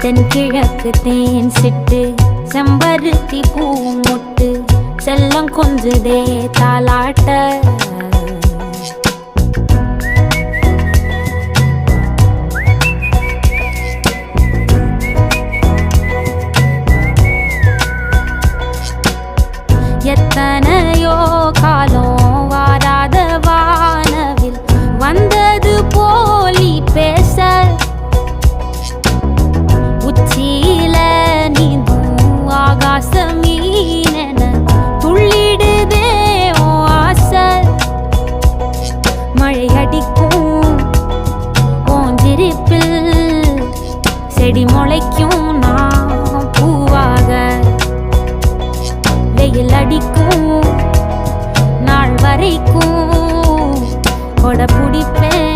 தென்கிழக்கு தேன் சிட்டு செம்பருத்தி பூ முட்டு செல்லம் கொஞ்சுதே தாலாட்ட எத்தனையோ காலம் வாராத வானவில் வந்தது போலி பேச உச்சியில நீந்தும் ஆகாச மீனென துள்ளிடுதே ஓ ஆசை மழை அடிக்கும் ஓஞ்சிருப்பில் செடி முளைக்கும் நான் பூவாக வெயில் அடிக்கும் நாள் வரைக்கும் கொடை பிடிப்பேன்